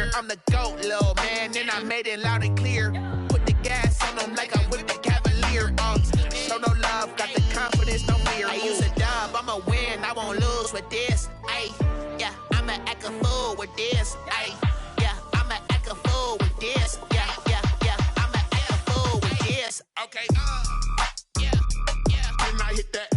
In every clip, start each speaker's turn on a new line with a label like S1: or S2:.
S1: year. I'm the GOAT, little man, and I made it loud and clear. Put the gas on them like I'm with the Cavalier. Show no love, got the confidence, no fear. I use a dub, I'ma win, I won't lose with this. Ay, yeah, I'ma act a fool with this. Ay, yeah, I'ma act a fool with this. Yeah, yeah, yeah, I'ma act a fool with this. Okay, yeah, yeah, and I hit that.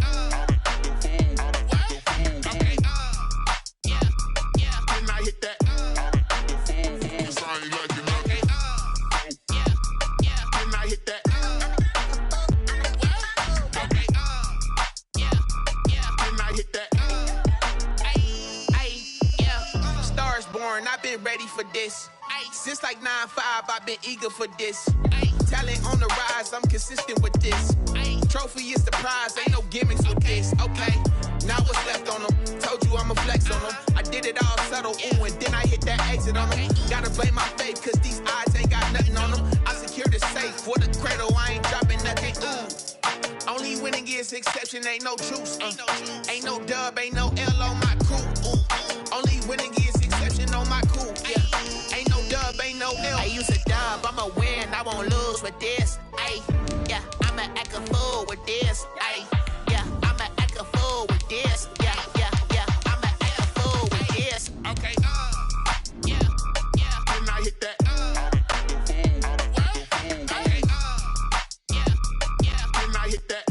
S1: I've been ready for this. Since like 9-5, I've been eager for this. Talent on the rise, I'm consistent with this. Trophy is the prize, ain't no gimmicks with this. Okay, now what's left on them? Told you I'ma flex on them. I did it all subtle, ooh, and then I hit that exit on them. Gotta blame my faith, cause these odds ain't got nothing on them. I secured the safe for the cradle, I ain't dropping nothing, ooh. Only winning is exception, ain't no truce. Ain't no dub, ain't no L on my crew. Only winning is exception on my crew. Yeah. Ain't no dub, ain't no L. I use a dub, I'ma win, I won't lose with this. Ay, yeah, I'ma act a fool with this. Ay, yeah, I'ma act a fool with this. Yeah, yeah, yeah, I'ma act a fool with this. Okay, yeah, yeah, and I hit that. Okay, yeah, yeah, and I hit that.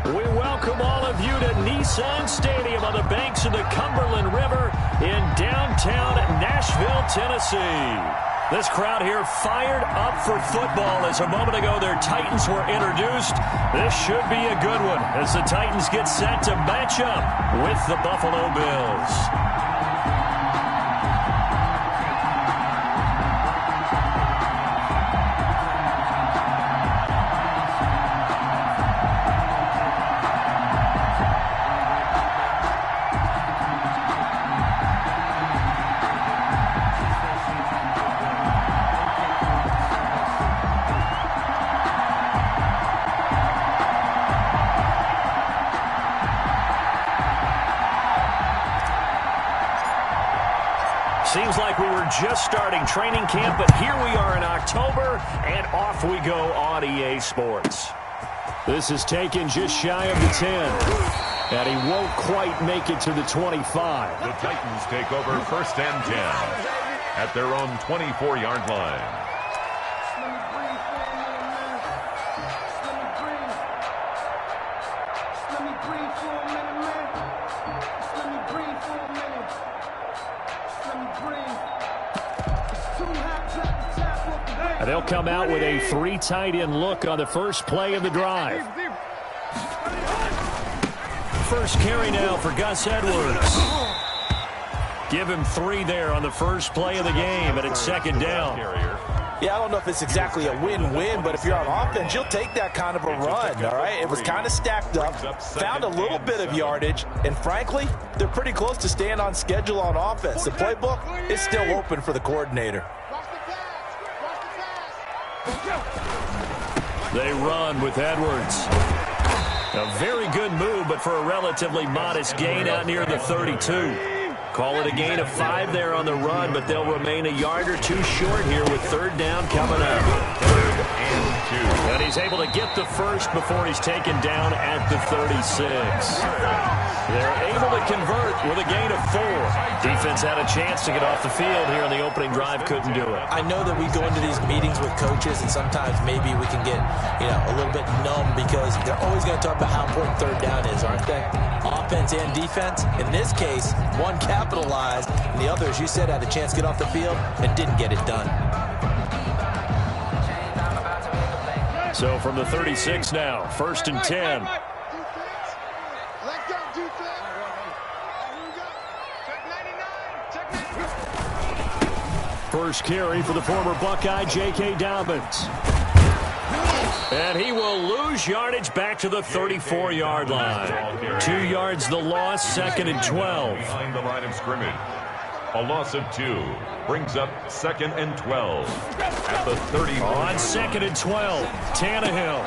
S2: We welcome all of you to Nissan Stadium on the banks of the Cumberland River in downtown Nashville, Tennessee. This crowd here fired up for football as a moment ago their Titans were introduced. This should be a good one as the Titans get set to match up with the Buffalo Bills. Seems like we were just starting training camp, but here we are in October, and off we go on EA Sports. This is taken just shy of the 10, and he won't quite make it to the 25.
S3: The Titans take over 1st and 10 at their own 24-yard line.
S2: And they'll come out with a 3 tight end look on the first play of the drive. First carry now for Gus Edwards. Give him 3 there on the first play of the game, and it's 2nd down.
S4: Yeah, I don't know if it's exactly a win-win, but if you're on offense, you'll take that kind of a run, all right? It was kind of stacked up, found a little bit of yardage, and frankly, they're pretty close to staying on schedule on offense. The playbook is still open for the coordinator.
S2: They run with Edwards. A very good move, but for a relatively modest gain out near the 32. Call it a gain of 5 there on the run, but they'll remain a yard or 2 short here with 3rd down coming up.
S3: 3rd and 2.
S2: And he's able to get the first before he's taken down at the 36. They're able to convert with a gain of 4. Defense had a chance to get off the field here on the opening drive, couldn't do it.
S4: I know that we go into these meetings with coaches, and sometimes maybe we can get, a little bit numb because they're always going to talk about how important 3rd down is, aren't they? Offense and defense. In this case, one capitalized, and the other, as you said, had a chance to get off the field and didn't get it done.
S2: So from the 36 now, 1st and 10. First carry for the former Buckeye, J.K. Dobbins. And he will lose lose yardage back to the 34-yard line. 2 yards the loss, 2nd and 12.
S3: Behind the line of scrimmage. A loss of 2 brings up 2nd and 12 at the 30.
S2: On 2nd and 12, Tannehill.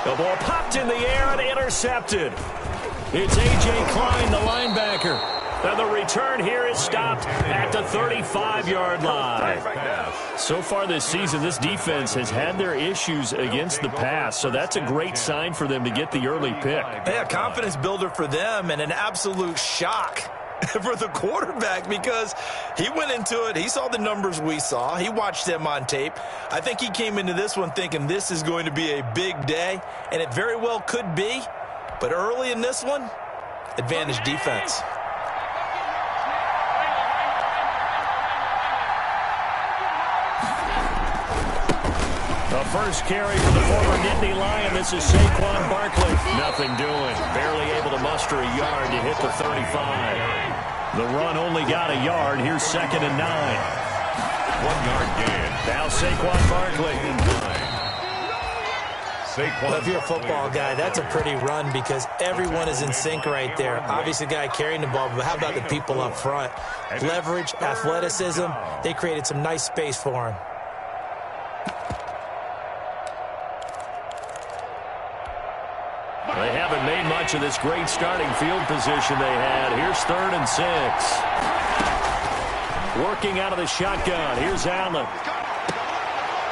S2: The ball popped in the air and intercepted. It's A.J. Klein, the linebacker. And the return here is stopped at the 35-yard line. So far this season, this defense has had their issues against the pass, so that's a great sign for them to get the early pick.
S4: Yeah, confidence builder for them and an absolute shock for the quarterback because he went into it. He saw the numbers we saw. He watched them on tape. I think he came into this one thinking this is going to be a big day, and it very well could be. But early in this one, advantage defense.
S2: The first carry for the former Nittany Lion. This is Saquon Barkley. Nothing doing. Barely able to muster a yard to hit the 35. The run only got a yard. Here's 2nd and 9.
S3: 1-yard gain.
S2: Now Saquon Barkley.
S4: Well, if you're a football guy, that's a pretty run because everyone is in sync right there. Obviously, the guy carrying the ball, but how about the people up front? Leverage, athleticism, they created some nice space for him.
S2: They haven't made much of this great starting field position they had. Here's 3rd and 6. Working out of the shotgun. Here's Allen.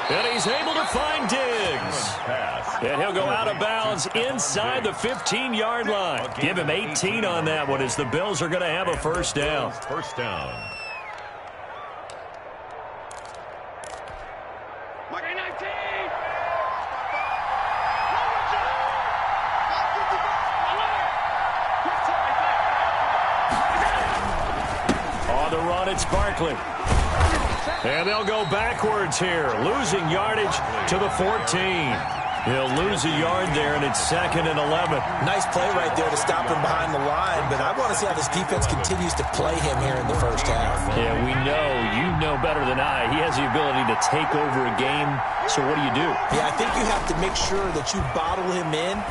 S2: And he's able to find Diggs. And he'll go out of bounds inside the 15-yard line. Give him 18 on that one as the Bills are going to have a first down.
S3: First down.
S2: On the run, it's Barkley. And they'll go backwards here, losing yardage to the 14. He'll lose a yard there, and it's 2nd and 11.
S4: Nice play right there to stop him behind the line, but I want to see how this defense continues to play him here in the first half.
S2: Yeah, we know, you know better than I, he has the ability to take over a game, so what do you do?
S4: Yeah, I think you have to make sure that you bottle him in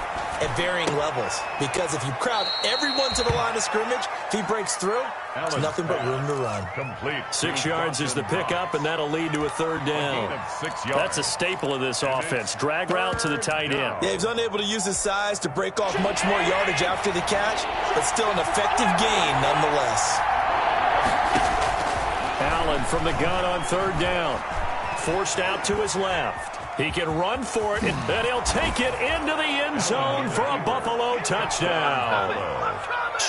S4: at varying levels, because if you crowd everyone to the line of scrimmage, if he breaks through, there's nothing but room to run.
S3: Complete.
S2: 6 yards is the pickup, and that'll lead to a 3rd down. That's a staple of this offense. Drag route to the tight end.
S4: Yeah, he's unable to use his size to break off much more yardage after the catch, but still an effective gain nonetheless.
S2: Allen from the gun on 3rd down. Forced out to his left. He can run for it, and he'll take it into the end zone for a Buffalo touchdown.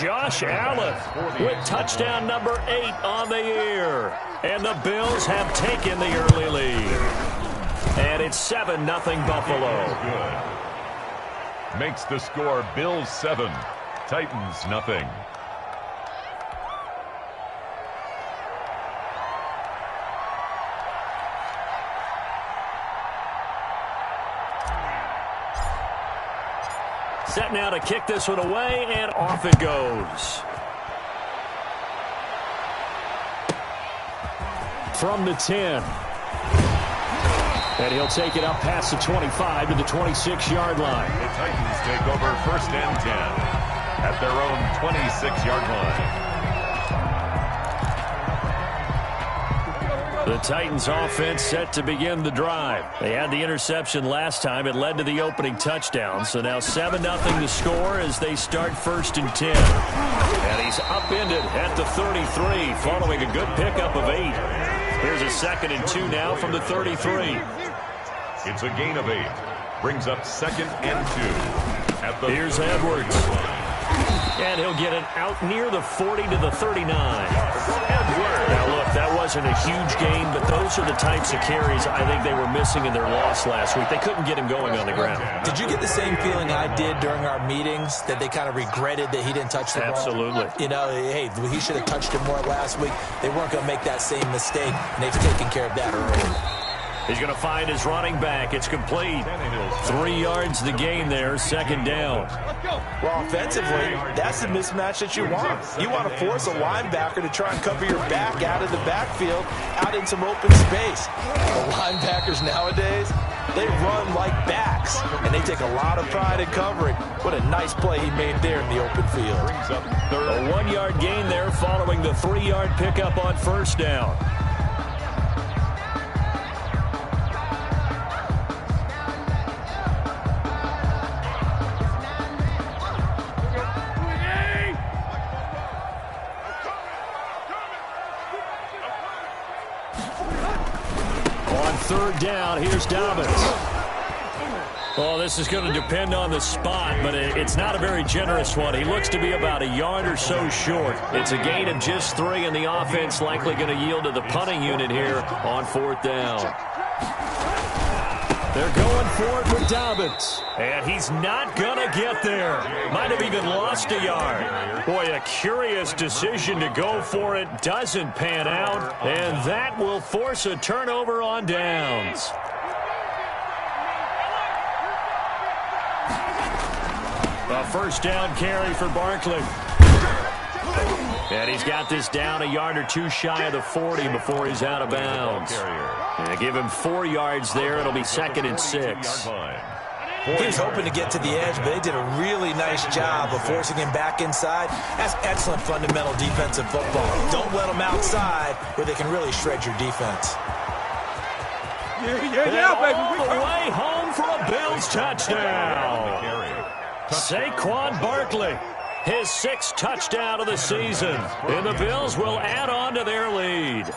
S2: Josh Allen with touchdown number 8 on the year. And the Bills have taken the early lead. And it's 7-0 Buffalo.
S3: Good. Makes the score Bills 7, Titans nothing.
S2: Set now to kick this one away, and off it goes. From the 10. And he'll take it up past the 25 to the 26-yard line.
S3: The Titans take over 1st and 10 at their own 26-yard line.
S2: The Titans offense set to begin the drive. They had the interception last time. It led to the opening touchdown. So now 7-0 the score as they start 1st and 10. And he's upended at the 33 following a good pickup of 8. Here's a 2nd and 2 now from the 33.
S3: It's a gain of 8. Brings up 2nd and 2. At the
S2: Here's Edwards. And he'll get it out near the 40 to the 39. Now, look, that wasn't a huge gain, but those are the types of carries I think they were missing in their loss last week. They couldn't get him going on the ground.
S4: Did you get the same feeling I did during our meetings, that they kind of regretted that he didn't touch the ball?
S2: Absolutely.
S4: You know, hey, he should have touched it more last week. They weren't going to make that same mistake, and they've taken care of that early.
S2: He's going to find his running back. It's complete. 3 yards the gain there, 2nd down.
S4: Well, offensively, that's the mismatch that you want. You want to force a linebacker to try and cover your back out of the backfield, out in some open space. The linebackers nowadays, they run like backs, and they take a lot of pride in covering. What a nice play he made there in the open field.
S3: Brings up third.
S2: A 1-yard gain there following the 3-yard pickup on first down. Third down, here's Dobbins. Well, this is going to depend on the spot, but it's not a very generous one. He looks to be about a yard or so short. It's a gain of just 3, and the offense likely going to yield to the punting unit here on 4th down. They're going for it with Dobbins. And he's not going to get there. Might have even lost a yard. Boy, a curious decision to go for it. Doesn't pan out. And that will force a turnover on downs. A first down carry for Barkley. And he's got this down a yard or 2 shy of the 40 before he's out of bounds. And give him 4 yards there. It'll be 2nd and 6.
S4: He was hoping to get to the edge, but they did a really nice job of forcing him back inside. That's excellent fundamental defensive football. Don't let them outside where they can really shred your defense.
S2: All the way home for a Bills touchdown. Saquon Barkley. His 6th touchdown of the season. And the Bills will add on to their lead.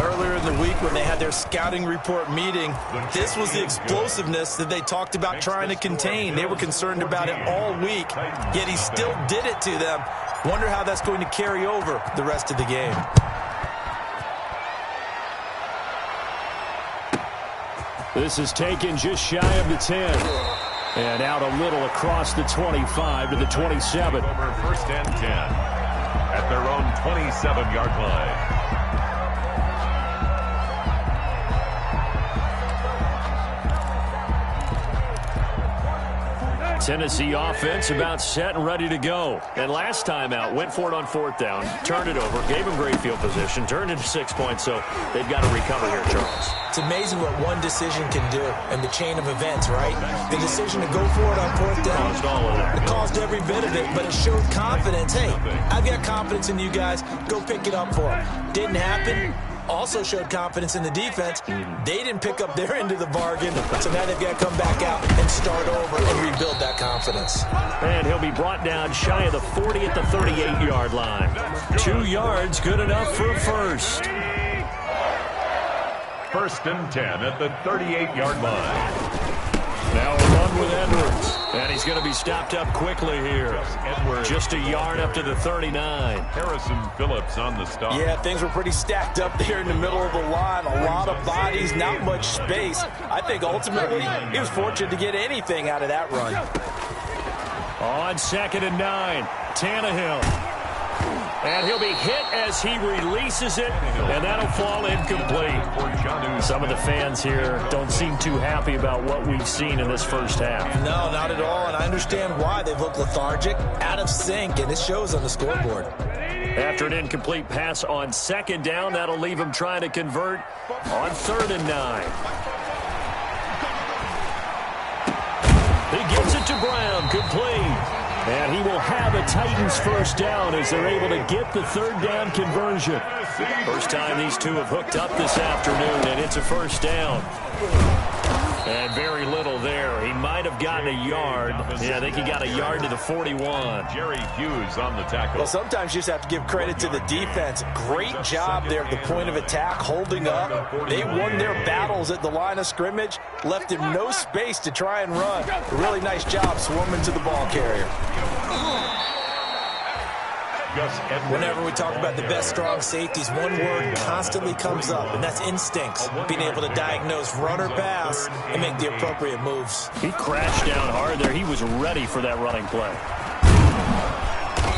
S4: Earlier in the week when they had their scouting report meeting, this was the explosiveness that they talked about trying to contain. They were concerned about it all week, yet he still did it to them. Wonder how that's going to carry over the rest of the game.
S2: This is taken just shy of the 10. And out a little across the 25 to the 27.
S3: Over 1st and 10 at their own 27-yard line.
S2: Tennessee offense about set and ready to go. And last time out, went for it on 4th down, turned it over, gave him great field position, turned into 6 points, so they've got to recover here, Charles.
S4: It's amazing what one decision can do in the chain of events, right? The decision to go for it on 4th down,
S2: Caused all of that.
S4: It caused every bit of it, but it showed confidence. Hey, I've got confidence in you guys. Go pick it up for them. Didn't happen. Also showed confidence in the defense. They didn't pick up their end of the bargain, so now they've got to come back out and start over and rebuild that confidence.
S2: And he'll be brought down shy of the 40 at the 38-yard line. 2 yards, good enough for a first.
S3: 1st and 10 at the 38-yard line.
S2: Now a run with Edwards. And he's going to be stopped up quickly here. Just a yard up to the 39.
S3: Harrison Phillips on the stop.
S4: Yeah, things were pretty stacked up there in the middle of the line. A lot of bodies, not much space. I think ultimately he was fortunate to get anything out of that run.
S2: On 2nd and 9, Tannehill. And he'll be hit as he releases it, and that'll fall incomplete. Some of the fans here don't seem too happy about what we've seen in this first half.
S4: No, not at all, and I understand why. They've looked lethargic, out of sync, and it shows on the scoreboard.
S2: After an incomplete pass on 2nd down, that'll leave him trying to convert on 3rd and 9. He gives it to Brown, complete. And he will have a Titans first down as they're able to get the 3rd down conversion. First time these two have hooked up this afternoon, and it's a first down. And very little there. He might have gotten a yard. Yeah, I think he got a yard to the 41.
S3: Jerry Hughes on the tackle.
S4: Well, sometimes you just have to give credit to the defense. Great job there at the point of attack, holding up. They won their battles at the line of scrimmage, left him no space to try and run. A really nice job swarming to the ball carrier. Whenever we talk about the best strong safeties, one word constantly comes up, and that's instincts. Being able to diagnose run or pass and make the appropriate moves.
S2: He crashed down hard there. He was ready for that running play.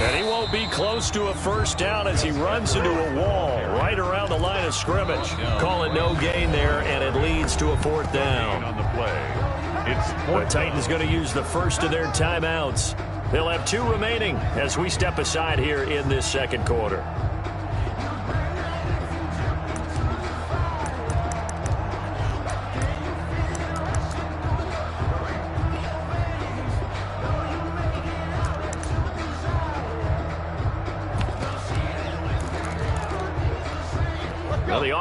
S2: And he won't be close to a first down as he runs into a wall right around the line of scrimmage. Call it no gain there, and it leads to a 4th down.
S3: On the play, it's
S2: The Titans going to use the first of their timeouts. They'll have 2 remaining as we step aside here in this 2nd quarter.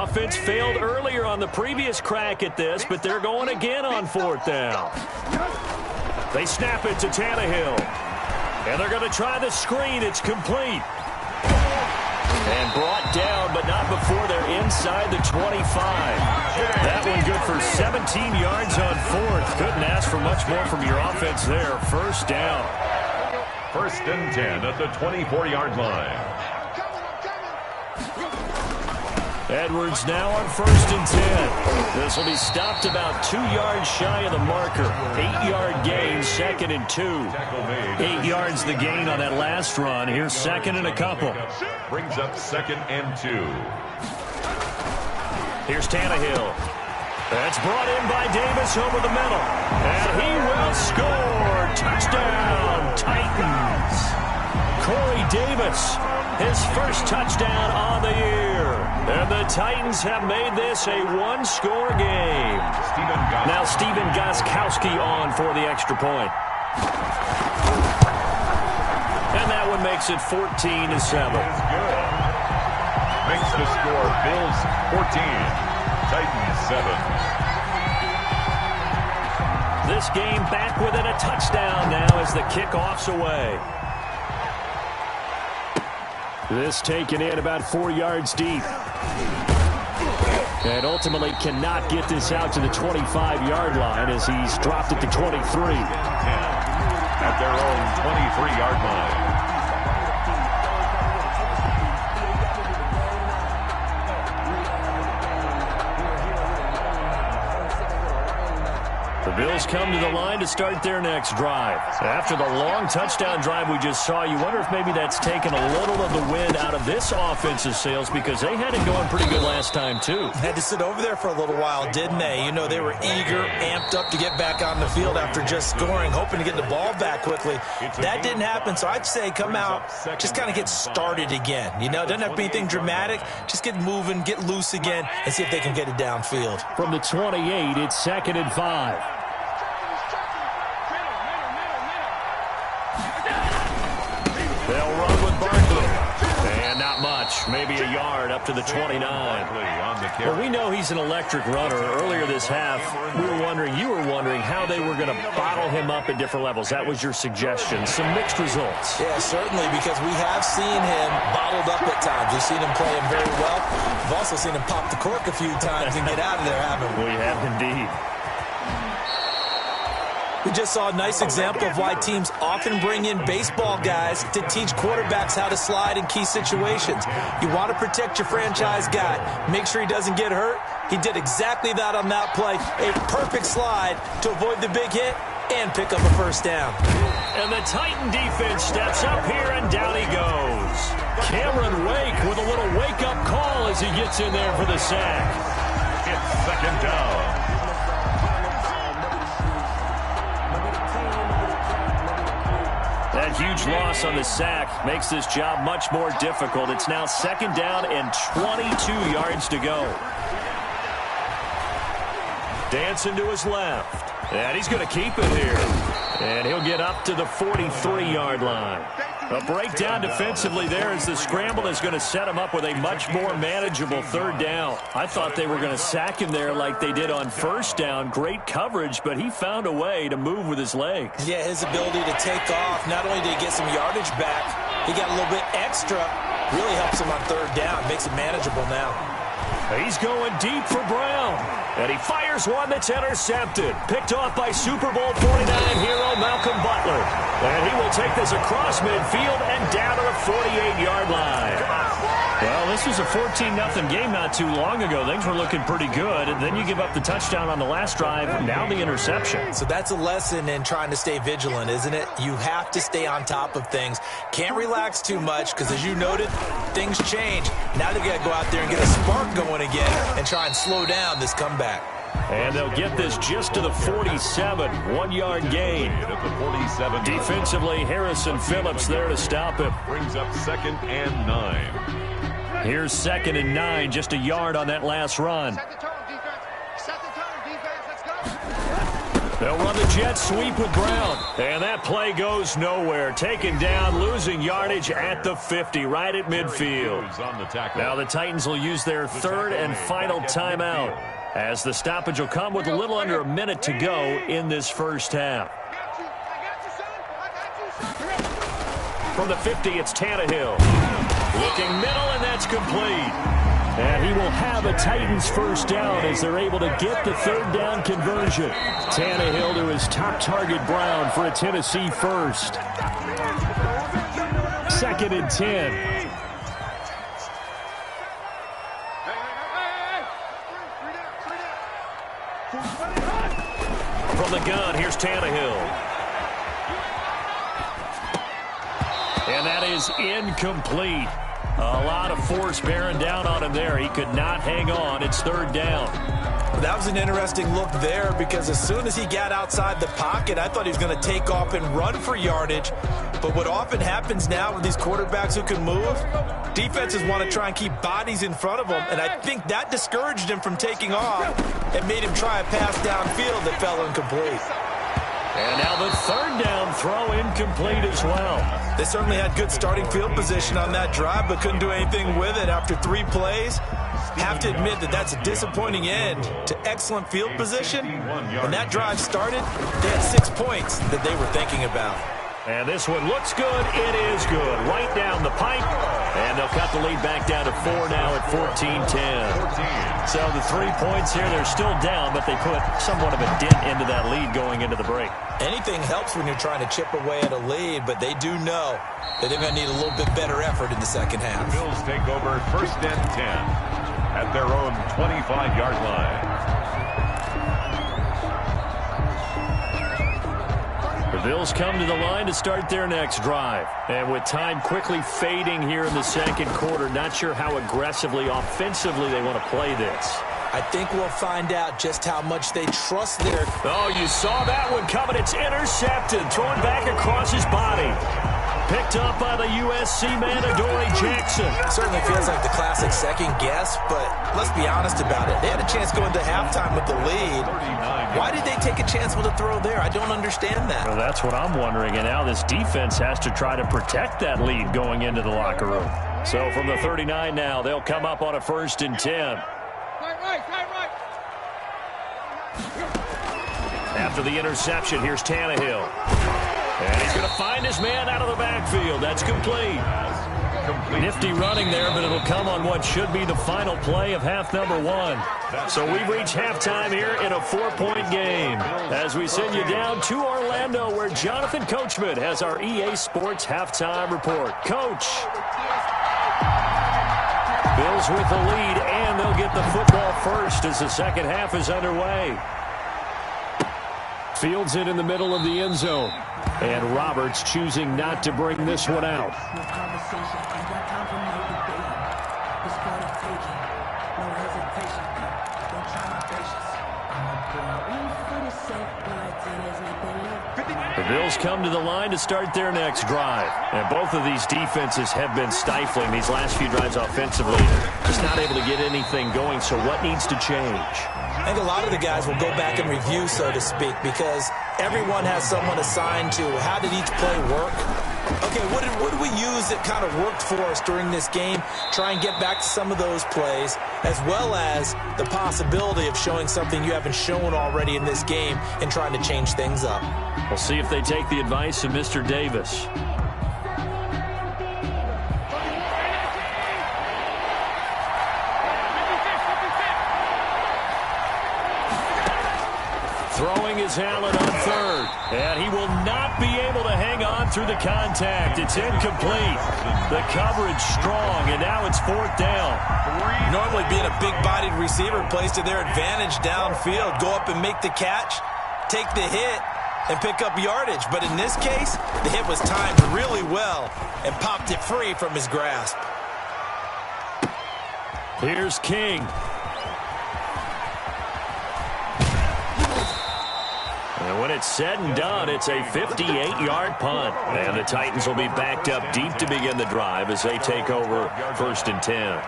S2: offense failed earlier on the previous crack at this, but they're going again on 4th down. They snap it to Tannehill. And they're going to try the screen. It's complete. And brought down, but not before they're inside the 25. That one good for 17 yards on 4th. Couldn't ask for much more from your offense there. 1st down.
S3: 1st and 10 at the 24-yard line.
S2: Edwards now on 1st and 10. This will be stopped about 2 yards shy of the marker. 8-yard gain, 2nd and 2. 8 yards the gain on that last run. Here's 2nd and a couple.
S3: Brings up 2nd and 2.
S2: Here's Tannehill. That's brought in by Davis over the middle. And he will score. Touchdown, Titans. Corey Davis, his first touchdown on the year. And the Titans have made this a one-score game. Now Stephen Gostkowski on for the extra point. And that one makes it 14-7.
S3: Makes the score Bills 14, Titans 7.
S2: This game back within a touchdown now as the kickoff's away. This taken in about 4 yards deep. And ultimately cannot get this out to the 25-yard line as he's dropped it to 23.
S3: 10 at their own 23-yard line.
S2: The Bills come to the line to start their next drive. After the long touchdown drive we just saw, you wonder if maybe that's taken a little of the wind out of this offensive sails because they had it going pretty good last time, too.
S4: Had to sit over there for a little while, didn't they? You know, they were eager, amped up to get back on the field after just scoring, hoping to get the ball back quickly. That didn't happen, so I'd say come out, just kind of get started again. You know, it doesn't have to be anything dramatic. Just get moving, get loose again, and see if they can get it downfield.
S2: From the 28, it's 2nd and 5. They'll run with Barkley. And not much. Maybe a yard up to the 29. Well, we know he's an electric runner. Earlier this half, you were wondering how they were going to bottle him up at different levels. That was your suggestion. Some mixed results.
S4: Yeah, certainly, because we have seen him bottled up at times. We've seen him playing very well. We've also seen him pop the cork a few times and get out of there, haven't we?
S2: We have indeed.
S4: We just saw a nice example of why teams often bring in baseball guys to teach quarterbacks how to slide in key situations. You want to protect your franchise guy. Make sure he doesn't get hurt. He did exactly that on that play. A perfect slide to avoid the big hit and pick up a 1st down.
S2: And the Titan defense steps up here, and down he goes. Cameron Wake with a little wake-up call as he gets in there for the sack.
S3: It's 2nd down.
S2: That huge loss on the sack makes this job much more difficult. It's now 2nd down and 22 yards to go. Dancing to his left. And he's going to keep it here. And he'll get up to the 43-yard line. A breakdown defensively there as the scramble is going to set him up with a much more manageable 3rd down. I thought they were going to sack him there like they did on 1st down. Great coverage, but he found a way to move with his legs.
S4: Yeah, his ability to take off, not only did he get some yardage back, he got a little bit extra. Really helps him on 3rd down, makes it manageable now.
S2: He's going deep for Brown. And he fires one that's intercepted. Picked off by Super Bowl 49 hero Malcolm Butler. And he will take this across midfield and down to the 48-yard line. Well, this was a 14-0 game not too long ago. Things were looking pretty good. And then you give up the touchdown on the last drive. Now the interception.
S4: So that's a lesson in trying to stay vigilant, isn't it? You have to stay on top of things. Can't relax too much because, as you noted, things change. Now they've got to go out there and get a spark going again and try and slow down this comeback.
S2: And they'll get this just to the 47, 1-yard gain. Defensively, Harrison Phillips there to stop it.
S3: Brings up 2nd and 9.
S2: Here's 2nd and 9, just a yard on that last run. They'll run the jet sweep with Brown. And that play goes nowhere. Taken down, losing yardage at the 50, right at midfield. Now the Titans will use their third and final timeout, as the stoppage will come with a little under a minute to go in this first half. From the 50, it's Tannehill. Looking middle, and that's complete. And he will have a Titans first down as they're able to get the third down conversion. Tannehill to his top target, Brown, for a Tennessee first. 2nd and 10. From the gun, here's Tannehill. And that is incomplete. A lot of force bearing down on him there. He could not hang on. It's third down.
S4: That was an interesting look there, because as soon as he got outside the pocket, I thought he was going to take off and run for yardage. But what often happens now with these quarterbacks who can move, defenses want to try and keep bodies in front of them, and I think that discouraged him from taking off and made him try a pass downfield that fell incomplete.
S2: And now the third down throw incomplete as well.
S4: They certainly had good starting field position on that drive, but couldn't do anything with it after 3 plays. Have to admit that that's a disappointing end to excellent field position. When that drive started, they had 6 points that they were thinking about.
S2: And this one looks good. It is good. Right down the pipe. And they'll cut the lead back down to 4 now at 14-10. So the 3 points here, they're still down, but they put somewhat of a dent into that lead going into the break.
S4: Anything helps when you're trying to chip away at a lead, but they do know that they're going to need a little bit better effort in the second half.
S3: The Bills take over 1st and 10 at their own 25-yard line.
S2: The Bills come to the line to start their next drive. And with time quickly fading here in the second quarter, not sure how aggressively, offensively they want to play this.
S4: I think we'll find out just how much they trust their...
S2: Oh, you saw that one coming. It's intercepted. Thrown back across his body. Picked up by the USC man, Adoree Jackson.
S4: Certainly feels like the classic second guess, but let's be honest about it. They had a chance going to halftime with the lead. Why did they take a chance with a throw there? I don't understand that.
S2: Well, that's what I'm wondering, and now this defense has to try to protect that lead going into the locker room. So from the 39 now, they'll come up on a 1st and 10. After the interception, here's Tannehill. And he's going to find his man out of the backfield. That's complete. Nifty running there, but it'll come on what should be the final play of half number 1. So we've reached halftime here in a 4-point game, as we send you down to Orlando, where Jonathan Coachman has our EA Sports halftime report. Coach. Bills with the lead, and they'll get the football first as the second half is underway. Fields it in the middle of the end zone. And Roberts choosing not to bring this one out. The Bills come to the line to start their next drive. And both of these defenses have been stifling these last few drives offensively. Just not able to get anything going, so what needs to change?
S4: I think a lot of the guys will go back and review, so to speak, because everyone has someone assigned to how did each play work. Okay, what did we use that kind of worked for us during this game? Try and get back to some of those plays, as well as the possibility of showing something you haven't shown already in this game and trying to change things up.
S2: We'll see if they take the advice of Mr. Davis. Throwing is Allen on 3rd. And he will not be able to hang on through the contact. It's incomplete. The coverage strong, and now it's 4th down.
S4: Normally being a big-bodied receiver plays to their advantage downfield. Go up and make the catch, take the hit, and pick up yardage. But in this case, the hit was timed really well and popped it free from his grasp.
S2: Here's King. And when it's said and done, it's a 58-yard punt. And the Titans will be backed up deep to begin the drive as they take over 1st and 10.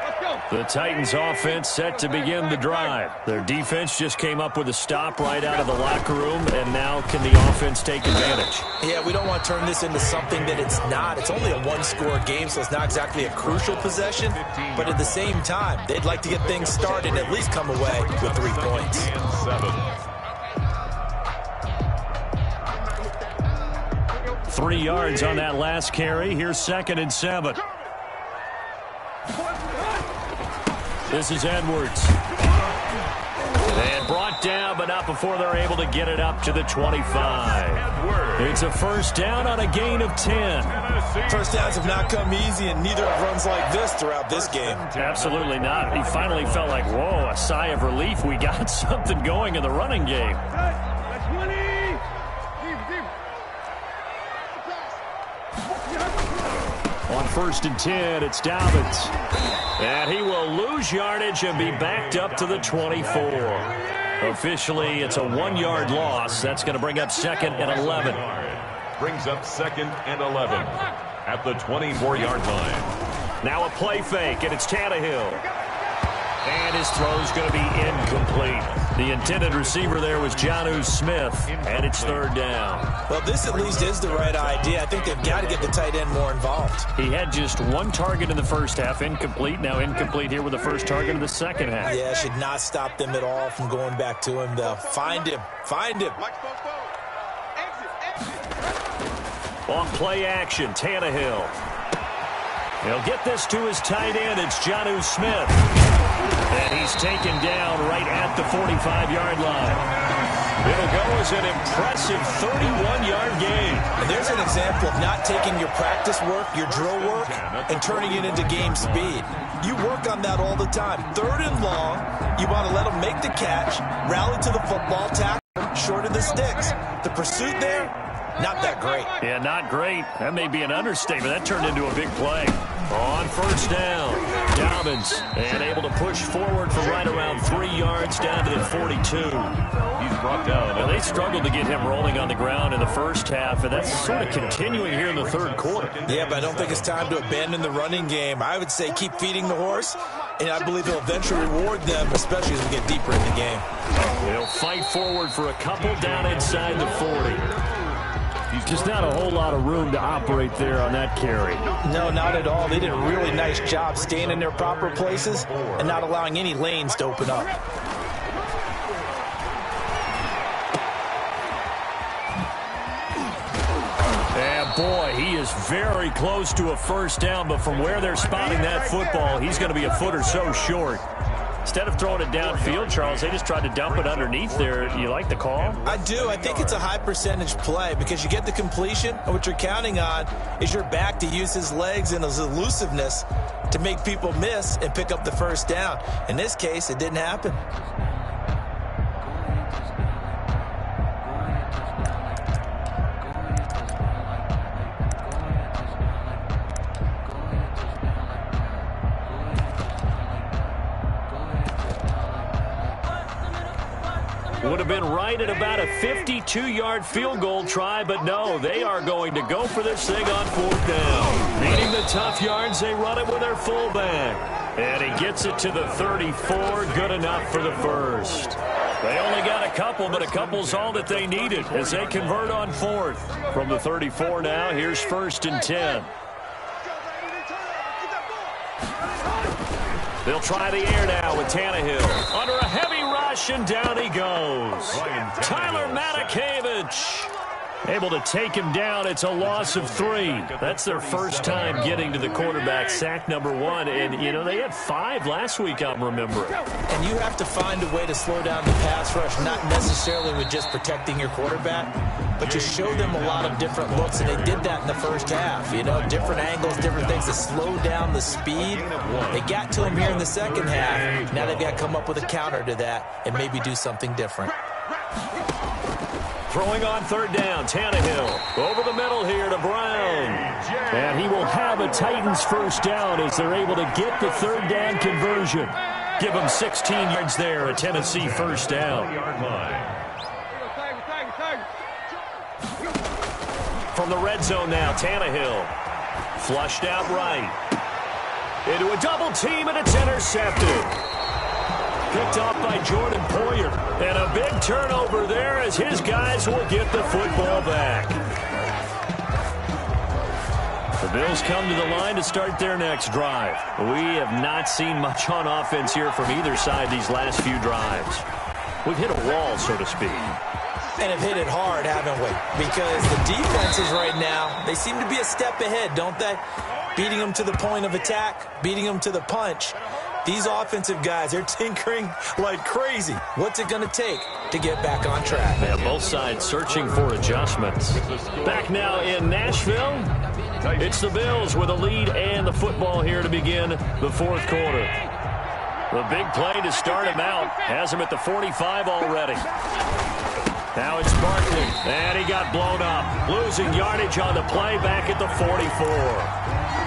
S5: Let's go.
S2: The Titans offense set to begin the drive. Their defense just came up with a stop right out of the locker room, and now can the offense take advantage?
S4: Yeah, we don't want to turn this into something that it's not. It's only a one-score game, so it's not exactly a crucial possession. But at the same time, they'd like to get things started and at least come away with 3 points.
S2: 3 yards on that last carry. Here's 2nd and 7. This is Edwards. And brought down, but not before they're able to get it up to the 25. It's a first down on a gain of 10.
S4: First downs have not come easy, and neither have runs like this throughout this game.
S2: Absolutely not. He finally felt like, whoa, a sigh of relief. We got something going in the running game. On 1st and 10, it's Dobbins. And he will lose yardage and be backed up to the 24. Officially, it's a 1-yard loss. That's going to bring up 2nd and 11.
S3: Brings up 2nd and 11 at the 24-yard line.
S2: Now a play fake, and it's Tannehill. And his throw's going to be incomplete. The intended receiver there was Jonnu Smith, and it's 3rd down.
S4: Well, this at least is the right idea. I think they've got to get the tight end more involved.
S2: He had just 1 target in the first half, incomplete. Now incomplete here with the first target in the second half.
S4: Yeah, should not stop them at all from going back to him, though. Find him. Find him.
S2: On play action, Tannehill. He'll get this to his tight end. It's Jonnu Smith. And he's taken down right at the 45-yard line. It'll go as an impressive 31-yard gain.
S4: And there's an example of not taking your practice work, your drill work, and turning it into game speed. You work on that all the time. 3rd and long, you want to let them make the catch, rally to the football, tackle, short of the sticks. The pursuit there, not that great.
S2: Yeah, not great. That may be an understatement. That turned into a big play. On 1st down, Dobbins, and able to push forward for right around 3 yards down to the 42. He's brought down. Well, they struggled to get him rolling on the ground in the first half, and that's sort of continuing here in the 3rd quarter.
S4: Yeah, but I don't think it's time to abandon the running game. I would say keep feeding the horse, and I believe he'll eventually reward them, especially as we get deeper in the game.
S2: They'll fight forward for a couple down inside the 40. Just not a whole lot of room to operate there on that carry.
S4: No, not at all. They did a really nice job staying in their proper places and not allowing any lanes to open up.
S2: And boy, he is very close to a first down, but from where they're spotting that football, he's going to be a foot or so short. Instead of throwing it downfield, Charles, they just tried to dump it underneath there. You like the call?
S4: I do. I think it's a high percentage play because you get the completion, and what you're counting on is your back to use his legs and his elusiveness to make people miss and pick up the first down. In this case, it didn't happen.
S2: Would have been right at about a 52-yard field goal try, but no, they are going to go for this thing on 4th down. Needing the tough yards, they run it with their fullback. And he gets it to the 34, good enough for the first. They only got a couple, but a couple's all that they needed as they convert on 4th. From the 34 now, here's 1st and 10. They'll try the air now with Tannehill. Under a heavy rush, and down he goes. Tyler Matakevich able to take him down. It's a loss of 3. That's their first time getting to the quarterback, sack number 1. And, you know, they had 5 last week, I'm remembering.
S4: And you have to find a way to slow down the pass rush, not necessarily with just protecting your quarterback, but you show them a lot of different looks, and they did that in the first half. You know, different angles, different things to slow down the speed. They got to him here in the second half. Now they've got to come up with a counter to that and maybe do something different.
S2: Throwing on 3rd down, Tannehill over the middle here to Brown. And he will have a Titans first down as they're able to get the 3rd down conversion. Give them 16 yards there, a Tennessee first down. From the red zone now, Tannehill. Flushed out right. into a double team, and it's intercepted. Picked off by Jordan Poyer. And a big turnover there as his guys will get the football back. The Bills come to the line to start their next drive. We have not seen much on offense here from either side these last few drives. We've hit a wall, so to speak.
S4: And have hit it hard, haven't we? Because the defenses right now, they seem to be a step ahead, don't they? Beating them to the point of attack, beating them to the punch. These offensive guys, they're tinkering like crazy. What's it going to take to get back on track?
S2: Yeah, both sides searching for adjustments. Back now in Nashville, it's the Bills with a lead and the football here to begin the fourth quarter. The big play to start him out has him at the 45 already. Now it's Barkley, and he got blown up. Losing yardage on the play back at the 44.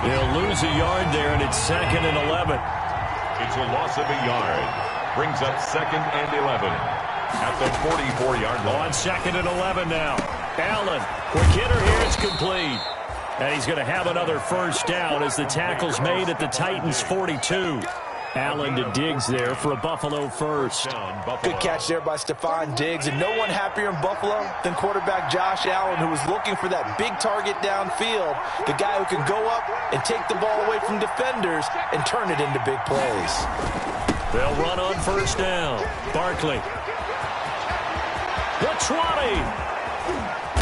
S2: He'll lose a yard there, and it's 2nd and 11.
S3: It's a loss of a yard. Brings up 2nd and 11 at the 44-yard line.
S2: On 2nd and 11 now. Allen, quick hitter here, it's complete. And he's going to have another first down as the tackle's made at the Titans' 42. Allen to Diggs there for a Buffalo first.
S4: Good catch there by Stephon Diggs, and no one happier in Buffalo than quarterback Josh Allen, who was looking for that big target downfield, the guy who can go up and take the ball away from defenders and turn it into big plays.
S2: They'll run on first down. Barkley. The 20.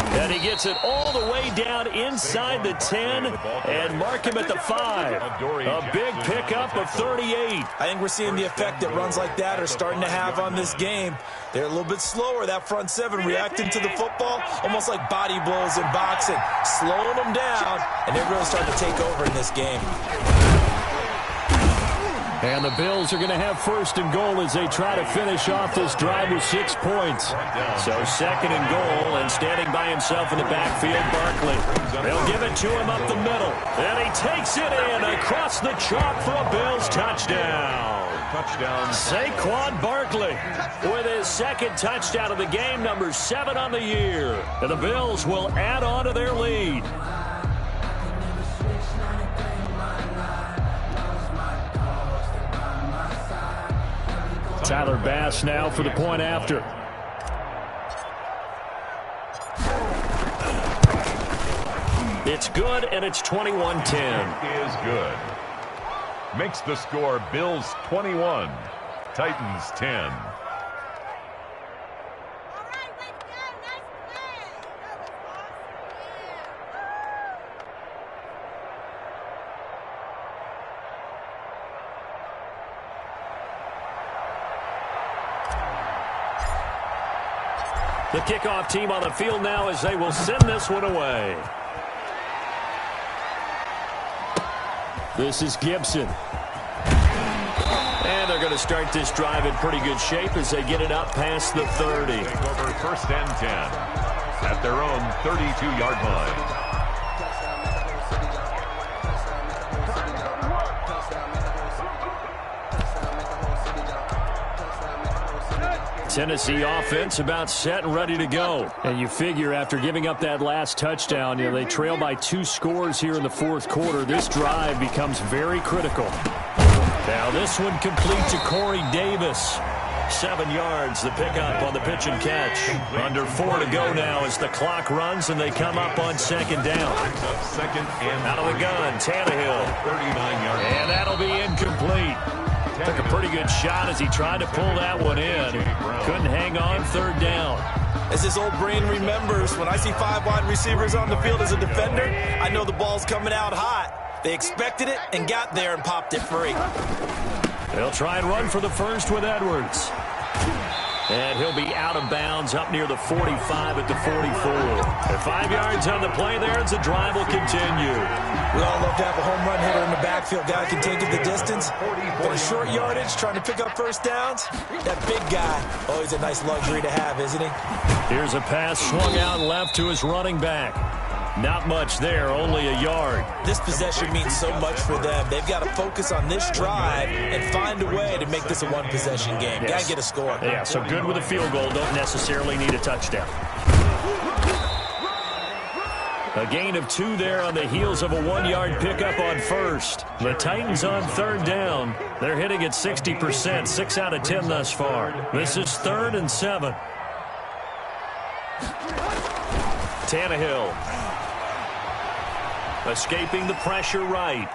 S2: And he gets it all the way down inside the 10 and mark him at the 5. A big pickup of 38.
S4: I think we're seeing the effect that runs like that are starting to have on this game. They're a little bit slower, that front seven, reacting to the football, almost like body blows in boxing, slowing them down, and they're really starting to take over in this game.
S2: And the Bills are going to have first and goal as they try to finish off this drive with 6 points. So 2nd and goal, and standing by himself in the backfield, Barkley. They'll give it to him up the middle. And he takes it in across the chalk for a Bills touchdown. Saquon Barkley with his 2nd touchdown of the game, number 7 on the year. And the Bills will add on to their lead. Tyler Bass now for the point after. It's good, and it's 21-10.
S3: Is good. Makes the score Bills 21, Titans 10.
S2: The kickoff team on the field now as they will send this one away. This is Gibson. And they're going to start this drive in pretty good shape as they get it up past the 30.
S3: Take over 1st and 10 at their own 32-yard line.
S2: Tennessee offense about set and ready to go. And you figure after giving up that last touchdown, they trail by 2 scores here in the fourth quarter. This drive becomes very critical. Now this one complete to Corey Davis. 7 yards, the pickup on the pitch and catch. Under 4 to go now as the clock runs and they come up on 2nd down. Out of the gun, Tannehill.
S3: 39-yard.
S2: And that'll be incomplete. Took a pretty good shot as he tried to pull that one in. Couldn't hang on 3rd down.
S4: As this old brain remembers, when I see 5 wide receivers on the field as a defender, I know the ball's coming out hot. They expected it and got there and popped it free.
S2: They'll try and run for the first with Edwards. And he'll be out of bounds up near the 45 at the 44. At 5 yards on the play there as the drive will continue.
S4: We all love to have a home run hitter in the backfield. Guy can take it the distance. But a short yardage, trying to pick up first downs, that big guy, always a nice luxury to have, isn't he?
S2: Here's a pass swung out left to his running back. Not much there, only a yard.
S4: This possession means so much for them. They've got to focus on this drive and find a way to make this a one-possession game.
S2: Yes.
S4: Got to get a score.
S2: Yeah, so good with a field goal. Don't necessarily need a touchdown. A gain of 2 there on the heels of a 1-yard pickup on first. The Titans on third down. They're hitting at 60%, 6 out of 10 thus far. This is 3rd and 7. Tannehill. Escaping the pressure right.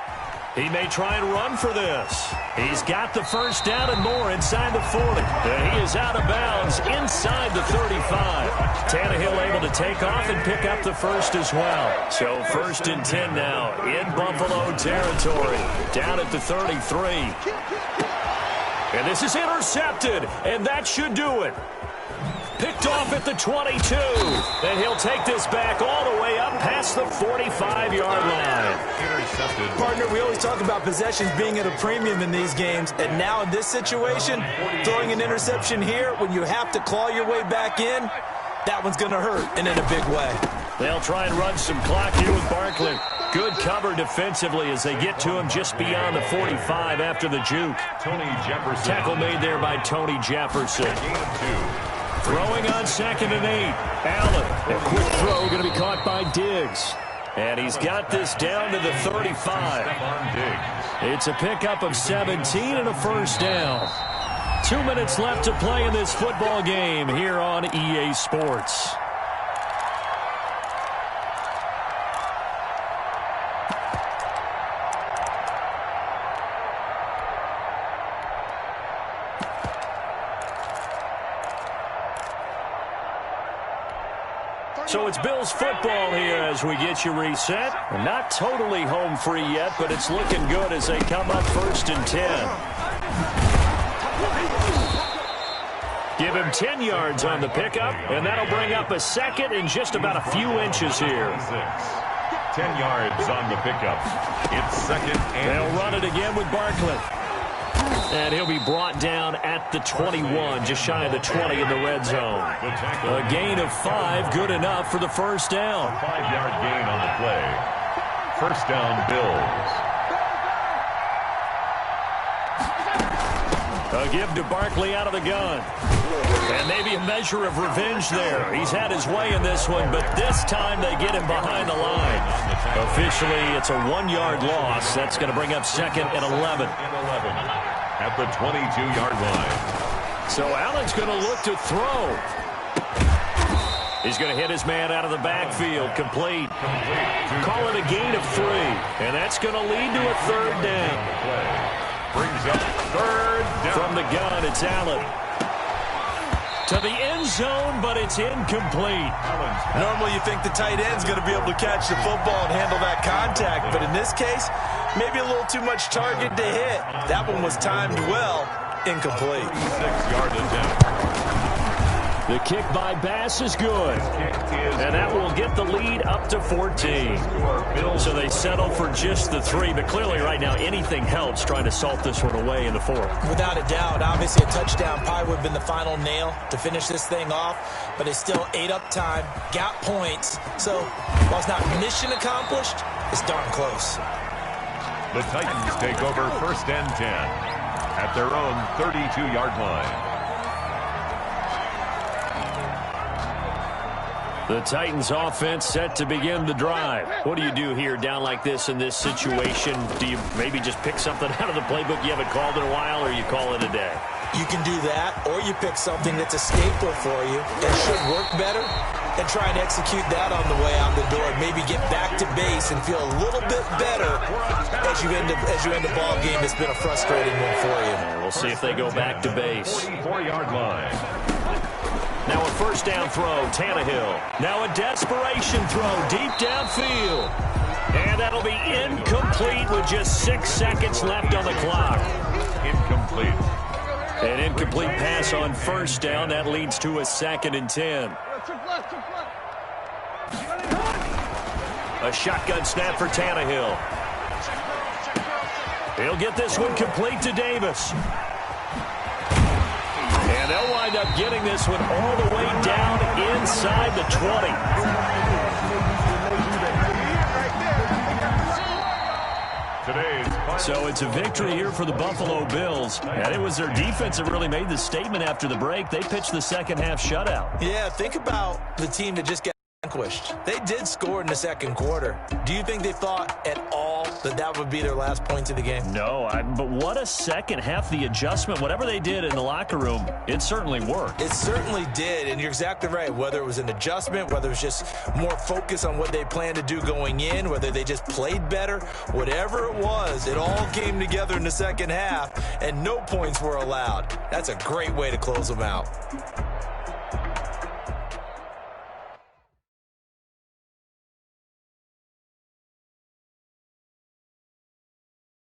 S2: He may try and run for this. He's got the first down and more inside the 40. And he is out of bounds inside the 35. Tannehill able to take off and pick up the first as well. So 1st and 10 now in Buffalo territory. Down at the 33. And this is intercepted. And that should do it. Picked off at the 22. And he'll take this back all the way up past the 45-yard line.
S3: Intercepted.
S4: Partner, we always talk about possessions being at a premium in these games. And now in this situation, throwing an interception here when you have to claw your way back in, that one's going to hurt, and in a big way.
S2: They'll try and run some clock here with Barkley. Good cover defensively as they get to him just beyond the 45 after the juke.
S3: Tony Jefferson.
S2: Tackle made there by Tony Jefferson.
S3: Gain of 2.
S2: Throwing on 2nd and 8. Allen. A quick throw going to be caught by Diggs. And he's got this down to the 35.
S3: Stephon Diggs.
S2: It's a pickup of 17 and a first down. 2 minutes left to play in this football game here on EA Sports. So it's Bills football here as we get you reset. Not totally home free yet, but it's looking good as they come up 1st and 10. Give him 10 yards on the pickup, and that'll bring up a 2nd and just about a few inches here.
S3: 10 yards on the pickup. It's 2nd and
S2: They'll run it again with Barkley. And he'll be brought down at the 21, just shy of the 20 in the red zone. A gain of 5, good enough for the first down.
S3: 5-yard gain on the play. First down, Bills.
S2: A give to Barkley out of the gun. And maybe a measure of revenge there. He's had his way in this one, but this time they get him behind the line. Officially, it's a 1-yard loss. That's going to bring up 2nd and 11.
S3: At the 22-yard line.
S2: So Allen's going to look to throw. He's going to hit his man out of the backfield. Complete. Call it a gain of 3. And that's going to lead to a 3rd down.
S3: Brings up 3rd down.
S2: From the gun, it's Allen. To the end zone, but it's incomplete.
S4: Normally you think the tight end's going to be able to catch the football and handle that contact, but in this case, maybe a little too much target to hit. That one was timed well. Incomplete.
S3: 6-yard attempt.
S2: The kick by Bass is good. And that will get the lead up to 14. So they settle for just the 3. But clearly right now anything helps trying to salt this one away in the 4th.
S4: Without a doubt, obviously a touchdown probably would have been the final nail to finish this thing off. But they still ate up time, got points. So while it's not mission accomplished, it's darn close.
S3: The Titans take over 1st and 10 at their own 32-yard line.
S2: The Titans offense set to begin the drive. What do you do here down like this in this situation? Do you maybe just pick something out of the playbook you haven't called in a while, or you call it a day?
S4: You can do that, or you pick something that's a stapler for you and should work better and try and execute that on the way out the door. Maybe get back to base and feel a little bit better as you end a ball game that's been a frustrating one for you.
S2: And we'll see if they go back to base.
S3: 44-yard line.
S2: Now a first down throw, Tannehill. Now a desperation throw deep downfield. And that'll be incomplete with just 6 seconds left on the clock.
S3: Incomplete.
S2: An incomplete pass on first down. That leads to a 2nd and 10. A shotgun snap for Tannehill. He'll get this one complete to Davis. And they'll wind up getting this one all the way down inside the 20. So it's a victory here for the Buffalo Bills. And it was their defense that really made the statement after the break. They pitched the second half shutout.
S4: Yeah, think about the team that just got vanquished. They did score in the second quarter. Do you think they thought at all that that would be their last points of the game?
S2: No, but what a second half. The adjustment, whatever they did in the locker room, it certainly worked.
S4: It certainly did, and you're exactly right. Whether it was an adjustment, whether it was just more focus on what they planned to do going in, whether they just played better, whatever it was, it all came together in the second half, and no points were allowed. That's a great way to close them out.